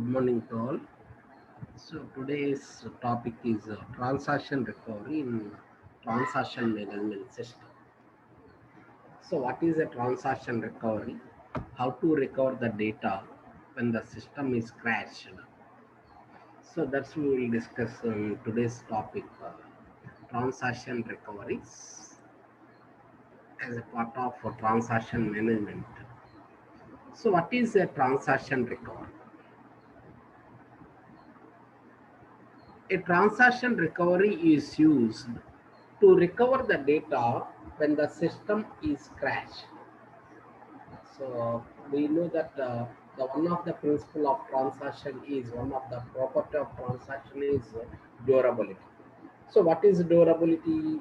Good morning to all. So today's topic is transaction recovery in transaction management system. So what is a transaction recovery? How to recover the data when the system is crashed? So that's we will discuss today's topic, transaction recoveries as a part of transaction management. So what is a transaction recovery? A transaction recovery is used to recover the data when the system is crashed. So we know that the one of the principle of transaction is one of the property of transaction is durability. So what is durability?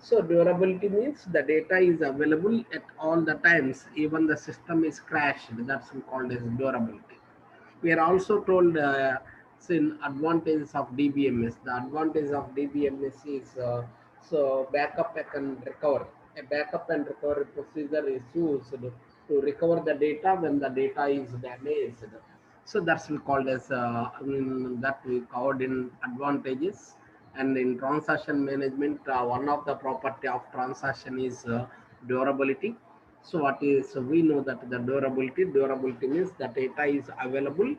So durability means the data is available at all the times, even the system is crashed. That's called as durability. We are also told in advantages of DBMS. The advantage of DBMS is so backup and recovery. A backup and recovery procedure is used to recover the data when the data is damaged. So that's called as that we covered in advantages. And in transaction management, one of the property of transaction is durability. So what is, so we know that the durability means the data is available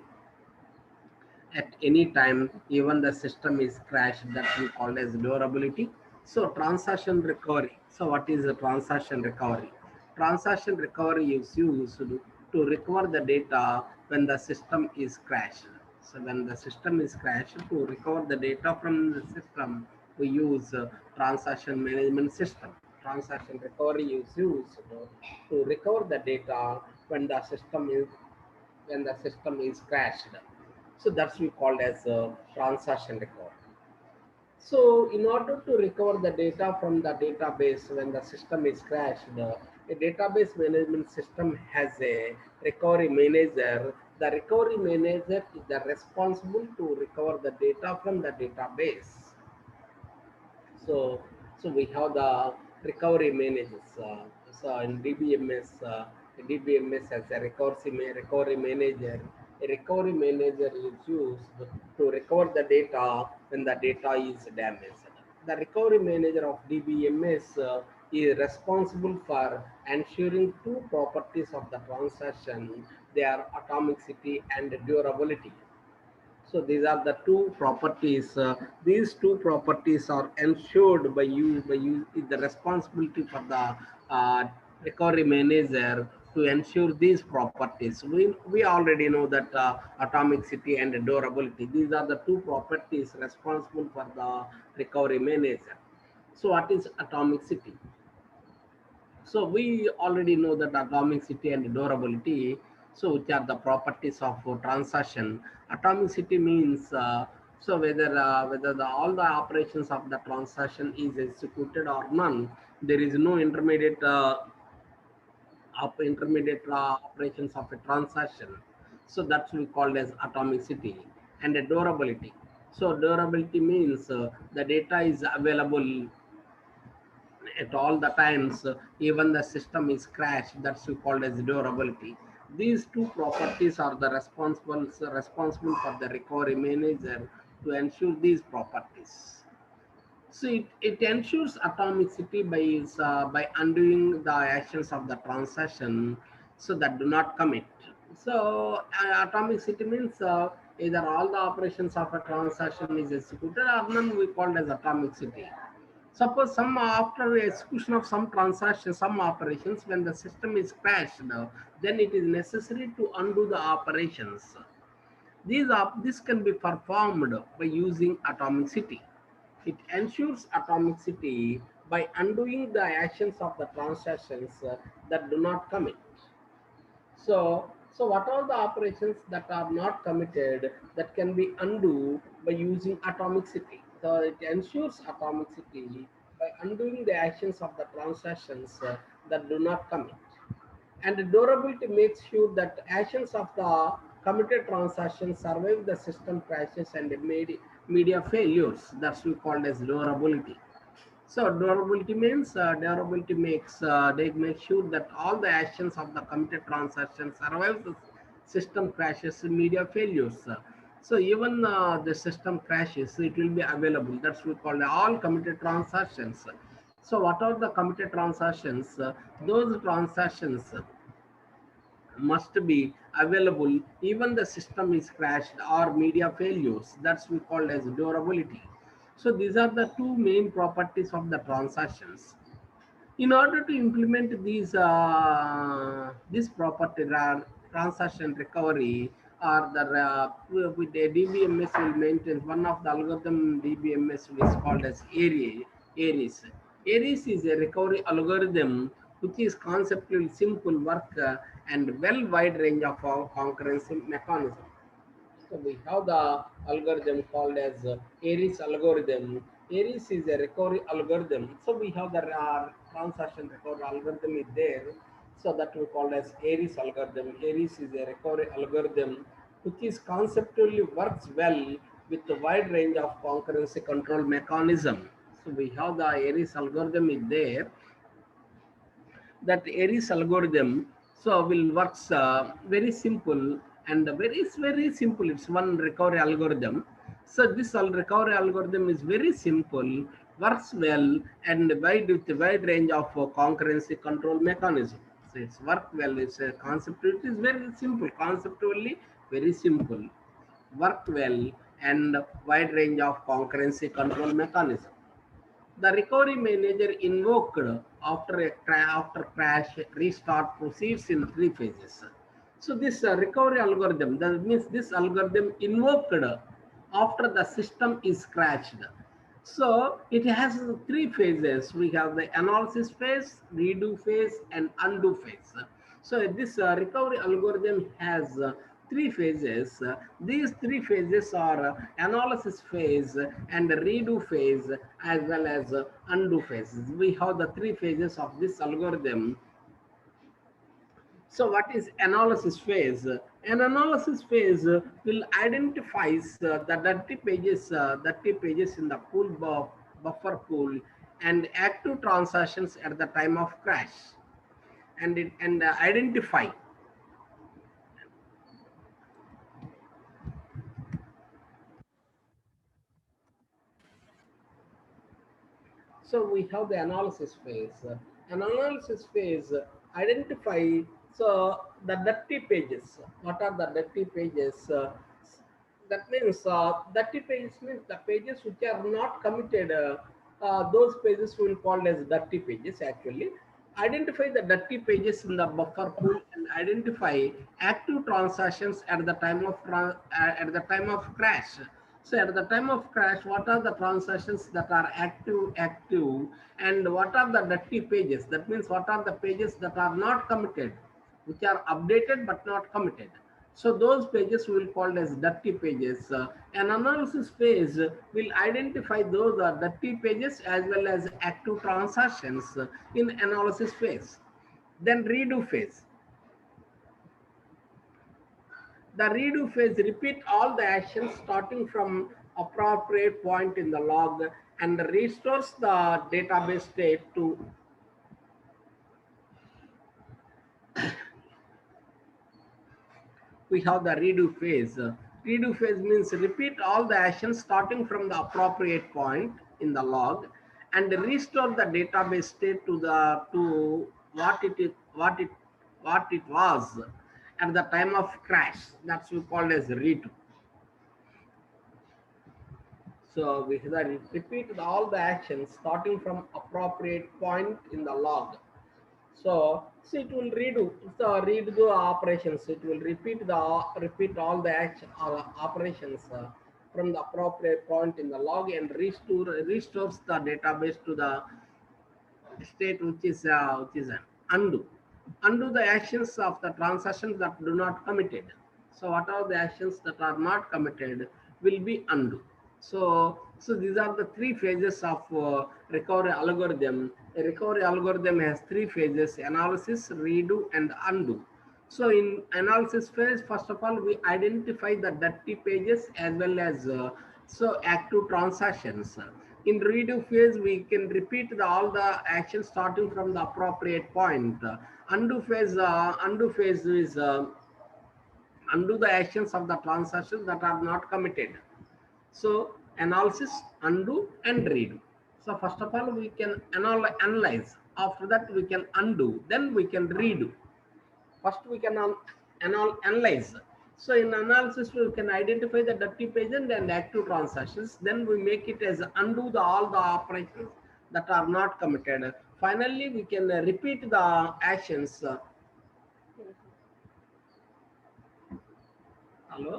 at any time, even the system is crashed. That we call as durability. So transaction recovery. So what is a transaction recovery? Transaction recovery is used to recover the data when the system is crashed. So when the system is crashed, to recover the data from the system, we use transaction management system. Transaction recovery is used to recover the data when the system is crashed. So that's we called as transaction recovery. So in order to recover the data from the database when the system is crashed, a database management system has a recovery manager. The recovery manager is the responsible to recover the data from the database. So, so we have the recovery managers. So in DBMS has a recovery manager. A recovery manager is used to recover the data when the data is damaged. The recovery manager of DBMS is responsible for ensuring two properties of the transaction. They are atomicity and durability. So these are the two properties. These two properties are ensured by you. By you, is the responsibility for the recovery manager to ensure these properties. We already know that atomicity and durability. These are the two properties responsible for the recovery manager. So what is atomicity? So we already know that atomicity and durability, so which are the properties of transaction. Atomicity means so whether all the operations of the transaction is executed or none, there is no intermediate operations of a transaction. So that's we called as atomicity and a durability. So durability means the data is available at all the times, even the system is crashed. That's called as durability. These two properties are the responsible for the recovery manager to ensure these properties. So it ensures atomicity by undoing the actions of the transaction so that do not commit. So atomicity means either all the operations of a transaction is executed or none, we called as atomicity. Suppose some after execution of some transaction, some operations, when the system is crashed, then it is necessary to undo the operations. This can be performed by using atomicity. It ensures atomicity by undoing the actions of the transactions that do not commit. So what are the operations that are not committed that can be undo by using atomicity? So it ensures atomicity by undoing the actions of the transactions that do not commit. And the durability makes sure that actions of the committed transactions survive the system crashes and media failures. That's we called as durability. So durability makes they make sure that all the actions of the committed transaction survives system crashes, media failures. So even the system crashes, it will be available. That's we call all committed transactions. So what are the committed transactions? Those transactions must be available even the system is crashed or media failures. That's we call as durability. So these are the two main properties of the transactions. In order to implement these this property transaction recovery or the with the DBMS will maintain one of the algorithm. DBMS is called as ARIES. ARIES is a recovery algorithm which is conceptually simple work and well wide range of concurrency mechanism. So we have the algorithm called as ARIES algorithm. ARIES is a recovery algorithm. So we have the transaction recovery algorithm is there. So that we call as ARIES algorithm. ARIES is a recovery algorithm which is conceptually works well with a wide range of concurrency control mechanism. So we have the ARIES algorithm is there. That ARIES algorithm so will works very simple and very simple. It's one recovery algorithm. So this recovery algorithm is very simple, works well, and wide with a wide range of concurrency control mechanism. So it's work well. It's a concept. It is very simple, conceptually very simple, work well, and wide range of concurrency control mechanism. The recovery manager invoked after crash restart proceeds in three phases. So this recovery algorithm, that means this algorithm invoked after the system is crashed. So it has three phases. We have the analysis phase, redo phase, and undo phase. So this recovery algorithm has three phases. These three phases are analysis phase and redo phase as well as undo phases. We have the three phases of this algorithm. So what is analysis phase? An analysis phase will identify the dirty pages in the buffer pool and active transactions at the time of crash, and identify. So we have the analysis phase. An analysis phase identify so the dirty pages. What are the dirty pages? That means dirty pages means the pages which are not committed. Those pages will called as dirty pages. Actually, identify the dirty pages in the buffer pool and identify active transactions at the time of crash. So at the time of crash, what are the transactions that are active, and what are the dirty pages? That means what are the pages that are not committed, which are updated but not committed. So those pages will called as dirty pages. An analysis phase will identify those dirty pages as well as active transactions in analysis phase. Then redo phase. The redo phase repeat all the actions starting from appropriate point in the log and restores the database state to we have the redo phase. Redo phase means repeat all the actions starting from the appropriate point in the log and restore the database state to what it was at the time of crash. That's we call as redo. So we repeat all the actions starting from appropriate point in the log. So it will redo the operations. It will repeat all the action operations from the appropriate point in the log and restores the database to the state which is an undo. Undo the actions of the transactions that do not committed. So what are the actions that are not committed will be undo. So these are the three phases of recovery algorithm. A recovery algorithm has three phases: analysis, redo, and undo. So in analysis phase, first of all, we identify the dirty pages as well as active transactions. In redo phase, we can repeat all the actions starting from the appropriate point. Undo phase is undo the actions of the transactions that are not committed. So analysis, undo and redo. So first of all, we can analyze. After that, we can undo. Then we can redo. First, we can analyze. So in analysis, we can identify the dirty pages and active transactions. Then we make it as undo all the operations that are not committed. Finally, we can repeat the actions. Hello?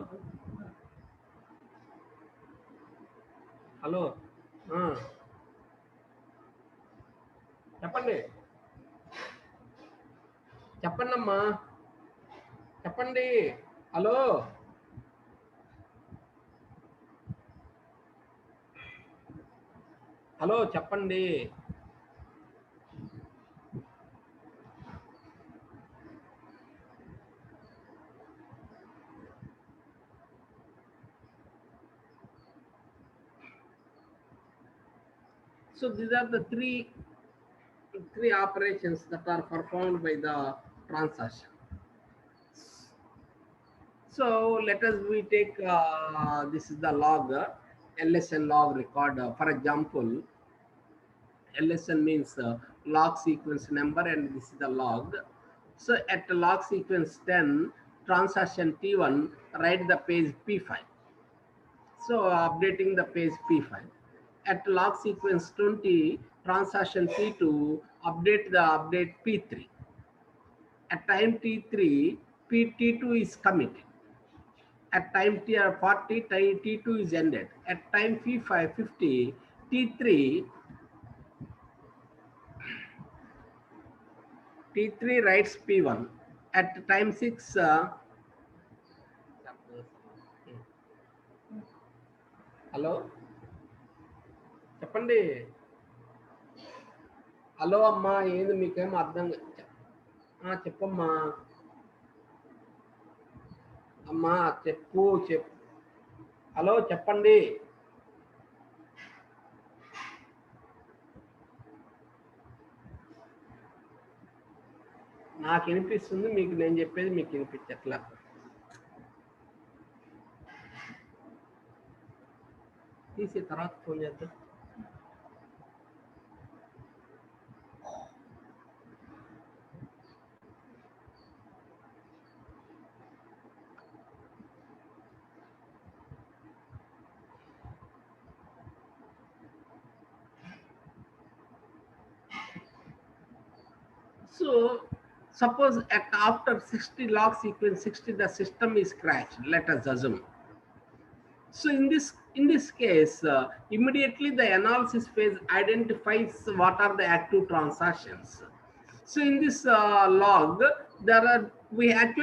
Hello? చెప్పండి చెప్పండమ్మా చెప్పండి hello hello చెప్పండి So these are the three operations that are performed by the transaction. So let us we take this is the log LSN log record. For example, LSN means log sequence number, and this is the log. So at log sequence 10, transaction T1 write the page P5. So updating the page P5. At log sequence 20, transaction T2 update P3. At time T3, T2 is committed. At time T40, T2 is ended. At time P50, T3 writes P1. At time 6, hello? చెప్పండి hello అమ్మా ఏంది మీకేం అర్థం చెప్పమ్మా అమ్మా చెప్పు hello చెప్పండి నాకు వినిపిస్తుంది మీకు నేను చెప్పేది మీకు వినిపించట్లా తీసి తర్వాత ఫోన్ చేద్దాం So suppose after 60 log sequence 60 the system is crashed, let us assume. So in this case, immediately the analysis phase identifies what are the active transactions. So in this log, we have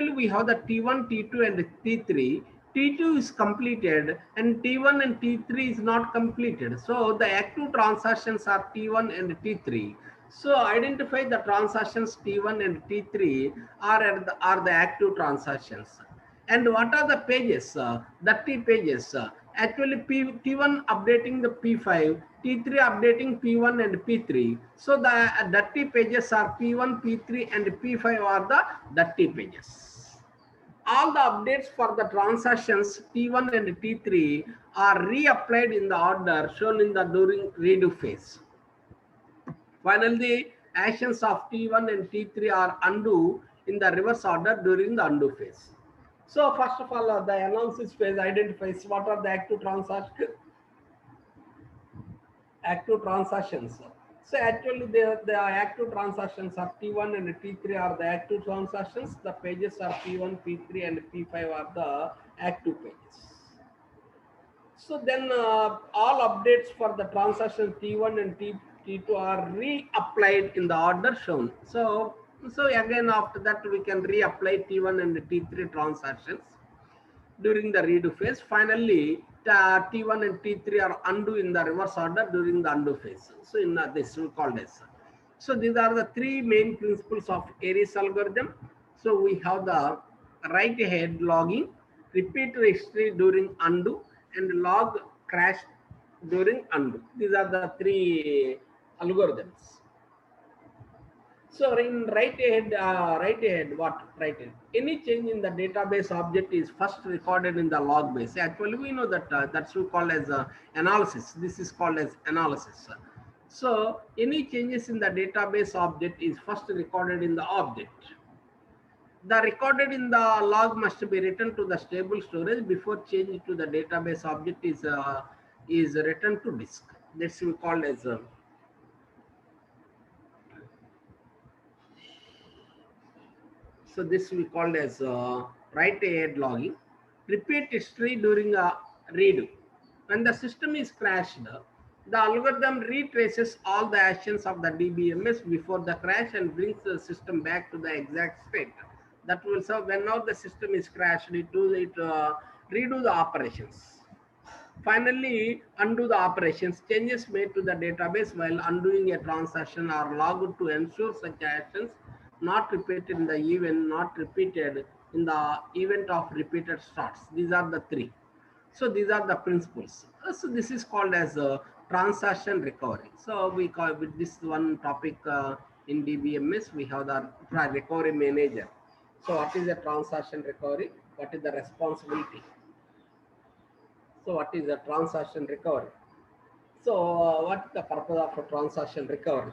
the T1, T2, and T3. T2 is completed, and T1 and T3 is not completed. So the active transactions are T1 and T3. So identify the transactions T1 and T3 are the active transactions. And what are the pages? 30 pages. Actually, T1 updating the P5, T3 updating P1 and P3. So the dirty pages are P1, P3, and P5 are the dirty pages. All the updates for the transactions T1 and T3 are reapplied in the order shown in the during redo phase. Finally, the actions of T1 and T3 are undo in the reverse order during the undo phase. So first of all, the analysis phase identifies what are the active transactions. So actually the active transactions are T1 and T3 are the active transactions. The pages are P1, P3 and P5 are the active pages. So then all updates for the transaction T1 and T2 are reapplied in the order shown. So again after that we can reapply T1 and T3 transactions during the redo phase. Finally, T1 and T3 are undo in the reverse order during the undo phase. So in this we call this. So these are the three main principles of Aries algorithm. So we have the write ahead logging, repeat history during undo, and log crash during undo. These are the three algorithms. So in write ahead, what write ahead? Any change in the database object is first recorded in the log base. Actually, we know that that's we call as analysis. This is called as analysis. So any changes in the database object is first recorded in the object. The recorded in the log must be written to the stable storage before change to the database object is written to disk. That's we call as so this we called as write ahead logging. Repeat history during a redo. When the system is crashed, the algorithm retraces all the actions of the DBMS before the crash and brings the system back to the exact state. That will serve when now the system is crashed, it redo the operations. Finally, undo the operations. Changes made to the database while undoing a transaction are logged to ensure such actions not repeated in the event, not repeated in the event of repeated starts. These are the three. So these are the principles. So this is called as transaction recovery. So we call with this one topic in DBMS, we have the recovery manager. So what is a transaction recovery? What is the responsibility? So what is a transaction recovery? So what is the purpose of a transaction recovery?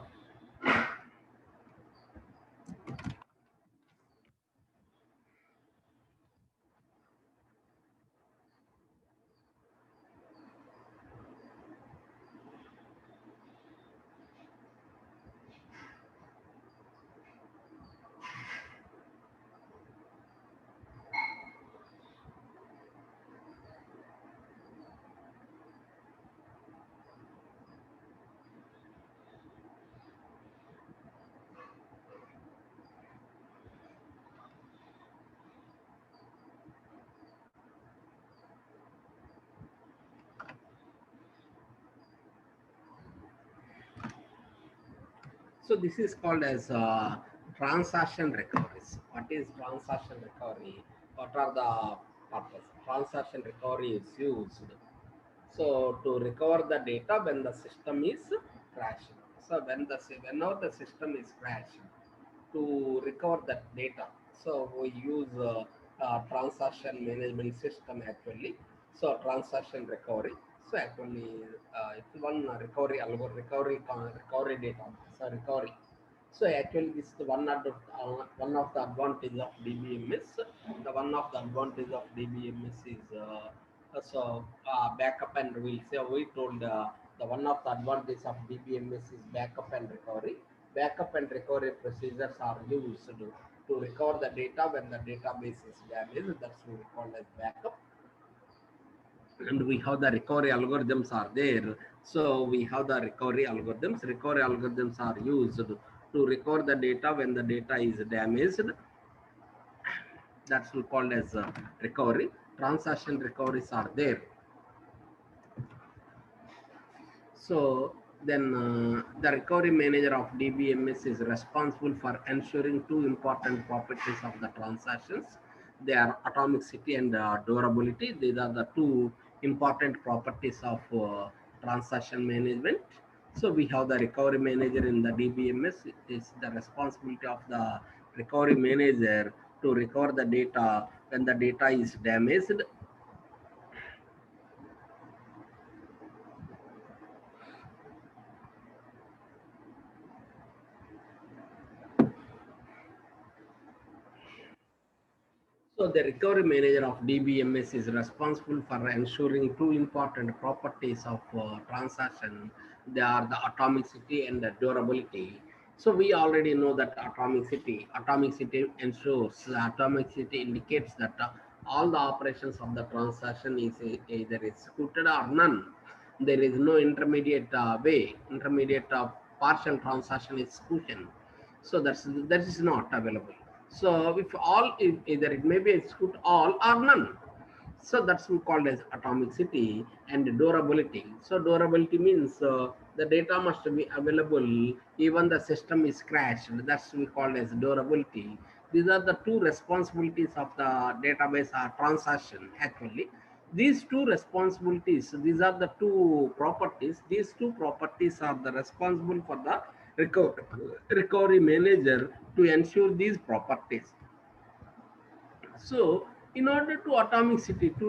So this is called as transaction recoveries. What is transaction recovery? What are the purpose? Transaction recovery is used so to recover the data when the system is crashed. So whenever the system is crashed, to recover that data. So we use transaction management system actually. So transaction recovery. So actually, it's one recovery algorithm, recovery data. So recovery. So actually, this is the one of the advantage of DBMS. The one of the advantage of DBMS is backup and we'll say we told the one of the advantage of DBMS is backup and recovery. Backup and recovery procedures are used to recover the data when the database is damaged. That's what we call as backup. And we have the recovery algorithms are there. So we have the recovery algorithms. Recovery algorithms are used to recover the data when the data is damaged. That's called as recovery. Transaction recoveries are there. So then the recovery manager of DBMS is responsible for ensuring two important properties of the transactions. They are atomicity and durability. These are the two important properties of transaction management. So we have the recovery manager in the DBMS. It is the responsibility of the recovery manager to recover the data when the data is damaged. So the recovery manager of DBMS is responsible for ensuring two important properties of transaction. They are the atomicity and the durability. So we already know that atomicity ensures, the atomicity indicates that all the operations of the transaction is either executed or none. There is no intermediate intermediate partial transaction execution. So that is not available. So if all, if either it may be execute all or none. So that's we called as atomicity and durability. So durability means the data must be available even the system is crashed. That's we called as durability. These are the two responsibilities of the database transaction actually. These two responsibilities, these are the two properties. These two properties are the responsible for the recovery manager to ensure these properties. So, in order to atomicity, to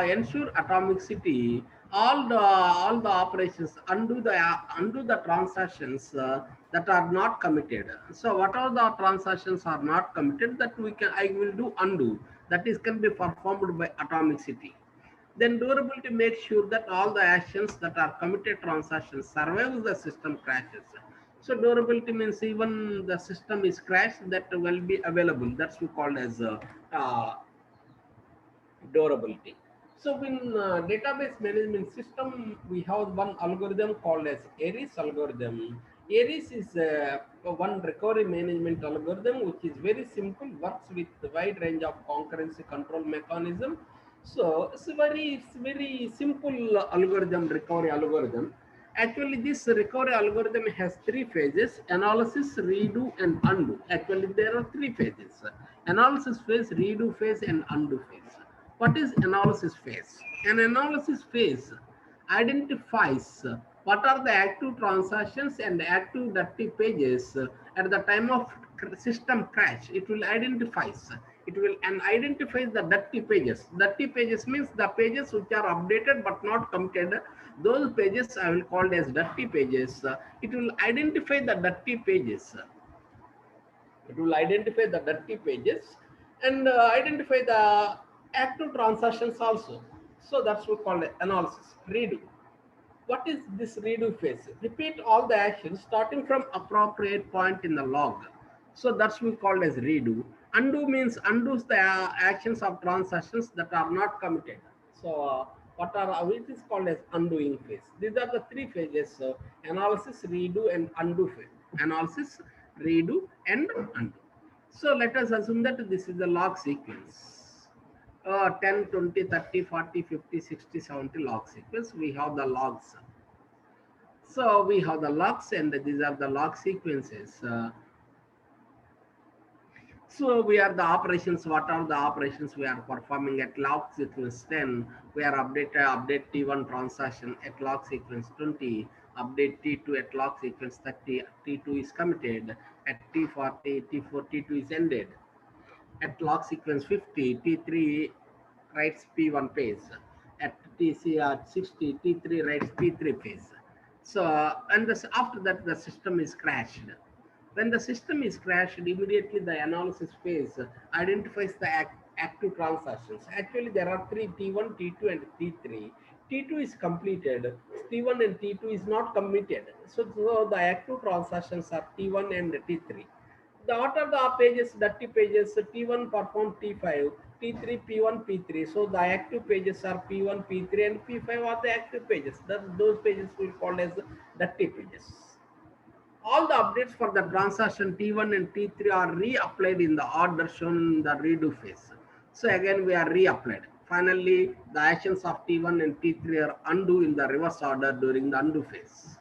ensure atomicity, all the operations undo the transactions that are not committed. So, what are the transactions are not committed that I will do undo. That is can be performed by atomicity. Then durability makes sure that all the actions that are committed transactions survive the system crashes. So durability means even the system is crashed, that will be available. That's we called as uh, durability. So in database management system, we have one algorithm called as ARIES algorithm. ARIES is one recovery management algorithm which is very simple, works with a wide range of concurrency control mechanism. So it's very simple algorithm, recovery algorithm. Actually, this recovery algorithm has three phases: analysis, redo, and undo. Actually, there are three phases: analysis phase, redo phase, and undo phase. What is analysis phase? An analysis phase identifies what are the active transactions and active dirty pages at the time of system crash. It will identify the dirty pages. Dirty pages means the pages which are updated but not committed. Those pages I will call as dirty pages. It will identify the dirty pages. It will identify the dirty pages and identify the active transactions also. So that's what we call analysis. Redo. What is this redo phase? Repeat all the actions starting from appropriate point in the log. So that's we called as redo. Undo means undoes the actions of transactions that are not committed. So it is called as undoing phase. These are the three phases: analysis, redo, and undo phase. Analysis, redo, and undo. So let us assume that this is the log sequence. 10, 20, 30, 40, 50, 60, 70 log sequence. We have the logs. So we have the logs, and these are the log sequences. So we are the operations. What are the operations we are performing at log sequence 10? We are update T1 transaction at log sequence 20. Update T2 at log sequence 30. T2 is committed. At T40, T4, T2 is ended. At log sequence 50, T3 writes P1 phase. At TCR 60, T3 writes P3 phase. So, and after that, the system is crashed. When the system is crashed, immediately the analysis phase identifies the active transactions. Actually, there are three: T1, T2, and T3. T2 is completed. T1 and T2 is not committed. So the active transactions are T1 and T3. The what are the pages, dirty pages? T1 perform T5, T3, P1, P3. So the active pages are P1, P3, and P5 are the active pages. Those pages will call as dirty pages. All the updates for the transaction T1 and T3 are reapplied in the order shown in the redo phase. So again we are reapplied. Finally, the actions of T1 and T3 are undo in the reverse order during the undo phase.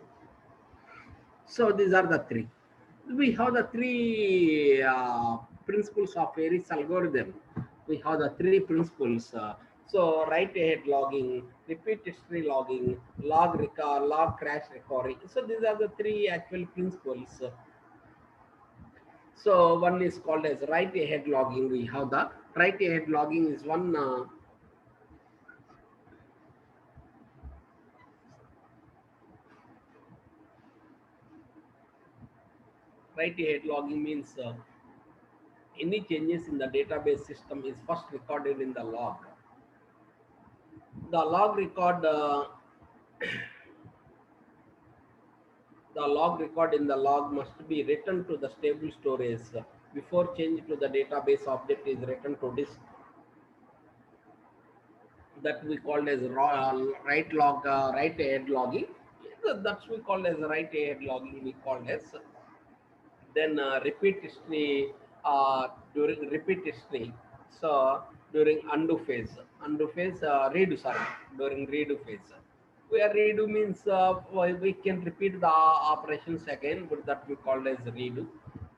So these are the three. We have the three principles of ARIES algorithm. We have the three principles. So write ahead logging, repeat history logging, log crash recovery. So these are the three actual principles. So one is called as write ahead logging. We have the write ahead logging is one. Write ahead logging means any changes in the database system is first recorded in the log. The log record the log record in the log must be written to the stable storage before change to the database object is written to disk. That we call as write ahead logging. That's we call as write ahead logging. We call as then repeat history during repeat history. So during undo phase redo sorry during redo phase. Where redo means we can repeat the operations again, but that we call as redo.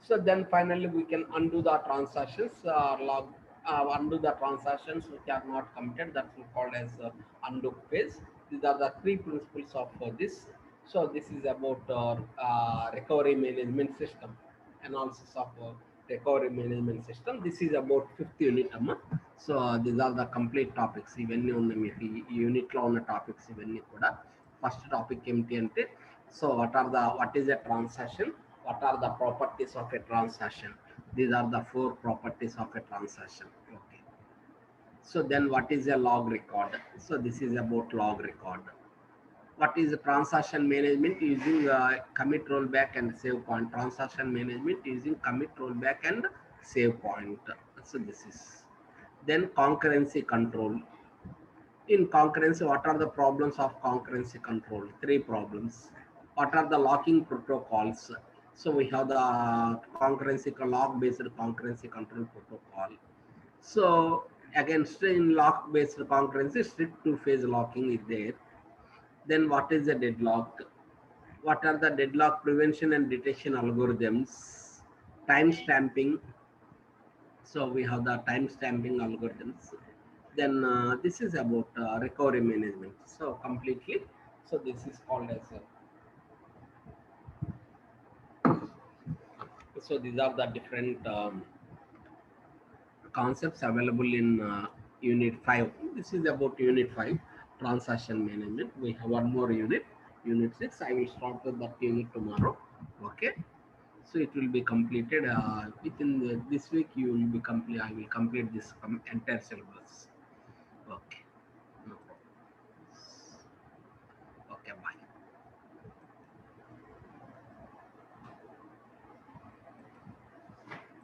So then finally we can undo the transactions, undo the transactions which are not committed. That we call as undo phase. These are the three principles of this. So this is about recovery management system, analysis of recovery management system. This is about fifth unit amma. So these are the complete topics. ఇవన్నీ ఉన్నాయి మీకు ఈ unit లో ఉన్న topics ఇవన్నీ కూడా. First topic ఏమిటి అంటే, so what is a transaction, what are the properties of a transaction. These are the 4 properties of a transaction. Okay. So then what is a log record? So this is about log record. What is transaction management using commit rollback and save point. Transaction management using commit rollback and save point. So this is. Then concurrency control. In concurrency, what are the problems of concurrency control? 3 problems. What are the locking protocols? So we have the concurrency log based concurrency control protocol. So against in lock based concurrency, strict 2-phase locking is there. Then what is the deadlock? What are the deadlock prevention and detection algorithms? Time stamping. So we have the time stamping algorithms. Then this is about recovery management. So completely. So this is called as so these are the different concepts available in unit 5. This is about unit 5, transaction management. We have one more unit, unit 6. I will start with that unit tomorrow. Okay. So it will be completed within this week. You will be complete. I will complete this entire syllabus. Okay.